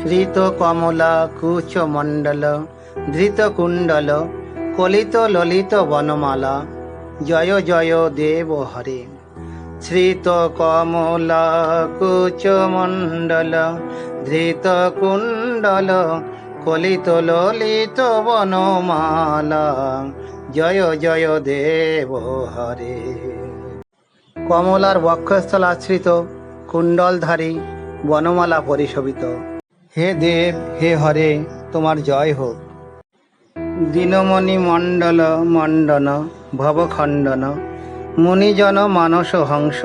শ্রীত কমলা কুচ মণ্ডল ধৃত কুণ্ডল কলিত ললিত বনমালা জয় জয় দেব হরে। শ্রীত কমলা কুচ মণ্ডল ধৃত কুণ্ডল কলিত ললিত বনমালা জয় জয় দেব হরে। কমলার বক্ষস্থল আশ্রিত কুণ্ডলধারী বনমালা পরিশোভিত। হে দেব হে হরে, তোমার জয় হোক। দীনমণি মণ্ডল মণ্ডন ভবখণ্ডন মুনিজন মানস হংস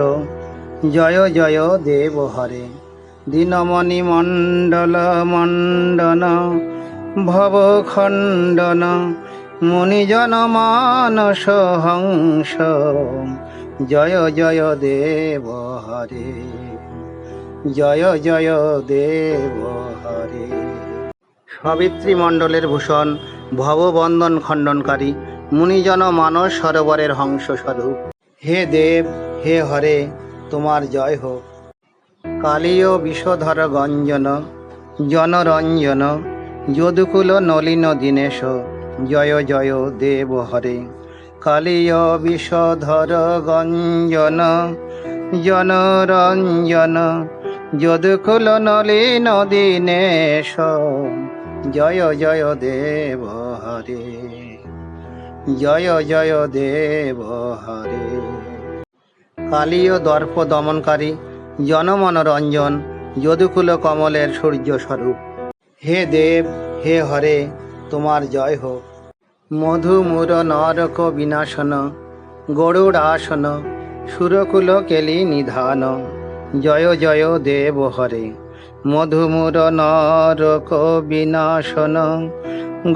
জয় জয় দেব হরে। দীনমণি মণ্ডল মণ্ডন ভবখণ্ডন মুনিজন মানস হংস জয় জয় দেব হরে। জয় জয় দেব হরে। সাবিত্রী মণ্ডলের ভূষণ ভববন্ধন খণ্ডনকারী মুনিজন মানস সরোবরের হংস স্বরূপ। হে দেব হে হরে, তোমার জয় হোক। কালীয় বিষধর গঞ্জন জনরঞ্জন যদুকুল নলিন দীনেশ জয় জয় দেব হরে। কালীয় বিষধর গঞ্জন জনরঞ্জন যদুকুল নলিন দীনেশ জয় জয় দেব হরে। জয় জয় দেব হরে। কালীয় দর্প দমনকারী জনমনোরঞ্জন যদুকুল কমলের সূর্য স্বরূপ। হে দেব হে হরে, তোমার জয় হোক। মধুমূর নরক বিনাশন গরুড়াসন সুরকুল কেলি নিধান জয় জয় দেব হরে। মধুমূর নরক বিনাশন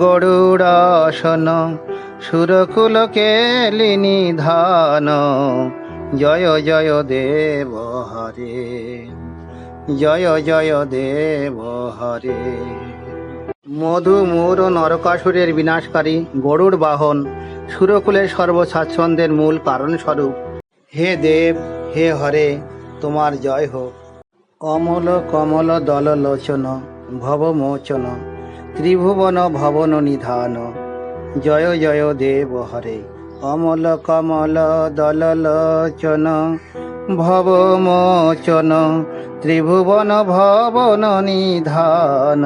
গরুড়াসন সুরকুল কেলি নিধান জয় জয় দেব হরে। জয় জয় দেব হরে। মধুমূর নরকাসুরের বিনাশকারী গরুড় বাহন সুরকুলের সর্বস্বাচ্ছন্দ্যের মূল কারণ স্বরূপ। হে দেব হে হরে, তোমার জয় হোক। অমল কমল দল লোচন ভবমোচন ত্রিভুবন ভবন নিধান জয় জয় দেব হরে। অমল কমল দল লোচন ভবমোচন ত্রিভুবন ভবন নিধান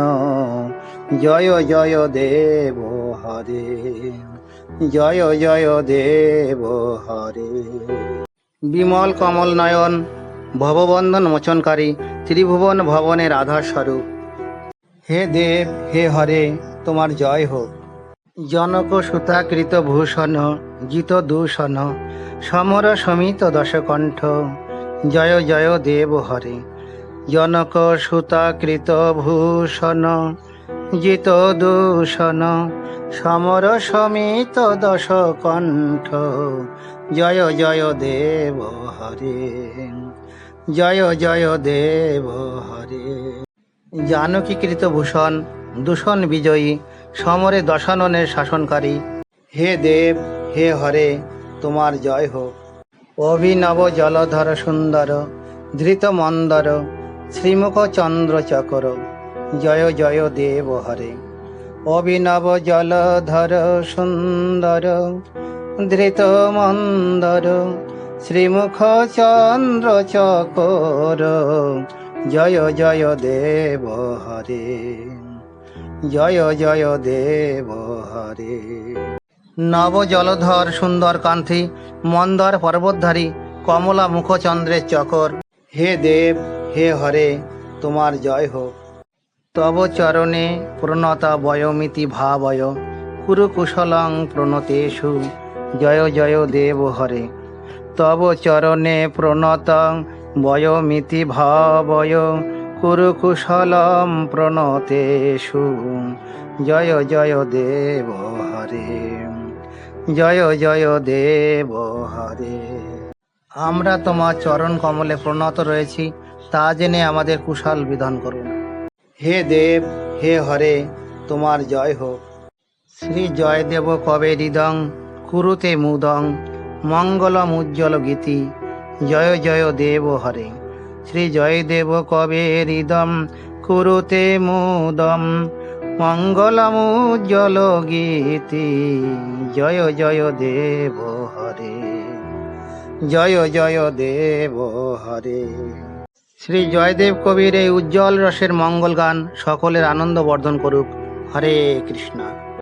জয় জয় দেব হরে। জয় জয় দেব হরে। বিমল কমল নয়ন ভববন্ধন মোচনকারী ত্রিভুবন ভবনের আধার স্বরূপ। হে দেব হে হরে, তোমার জয় হোক। জনক সুতাকৃত ভূষণ জিত দূষণ সমর সমিত দশকণ্ঠ জয় জয় দেব হরে। জনক সুতাকৃত ভূষণ জিত দূষণ সমর সমিত দশকণ্ঠ জয় জয় দেব হরে। জয় জয় দেব হরে। জানকীকৃত ভূষণ দূষণ বিজয়ী সমরে দশাননের শাসনকারী। হে দেব হে হরে, তোমার জয় হোক। অভিনব জলধর সুন্দর ধৃত মন্দর শ্রীমুখ চন্দ্র চকর জয় জয় দেব হরে। অভিনব জলধর সুন্দর ধৃত মন্দর শ্রীমুখ চন্দ্র চকর জয় জয় দেব হরে। জয় জয় দেব হরে। নব জলধর সুন্দর কান্তি মন্দর পর্বতধারী কমলা মুখচন্দ্রের চকর। হে দেব হে হরে, তোমার জয় হোক। তব চরণে প্রণতা বয়মিতি ভাবয় কুরুকুশলং প্রণতেষু জয় জয় দেব হরে। তব চরণে প্রণতং বয়মিতি ভাবয় কুরুকুশলম প্রণতেষু জয় জয় দেব হরে। জয় জয় দেব হরে। আমরা তোমার চরণ কমলে প্রণত রয়েছি, তা জেনে আমাদের কুশল বিধান করুন। হে দেব হে হরে, তোমার জয় হোক। শ্রী জয়দেব কবে হৃদং কুরুতে মুদং মঙ্গলম উজ্জ্বল গীতি জয় জয় দেব হরে। শ্রী জয়দেব কবে হৃদম কুরুতে মুদম মঙ্গলমুজ্জ্বল গীতি। জয় জয় দেব হরে, জয় জয় দেব হরে। শ্রী জয়দেব কবির এই উজ্জ্বল রসের মঙ্গল গান সকলের আনন্দ বর্ধন করুক। হরে কৃষ্ণ।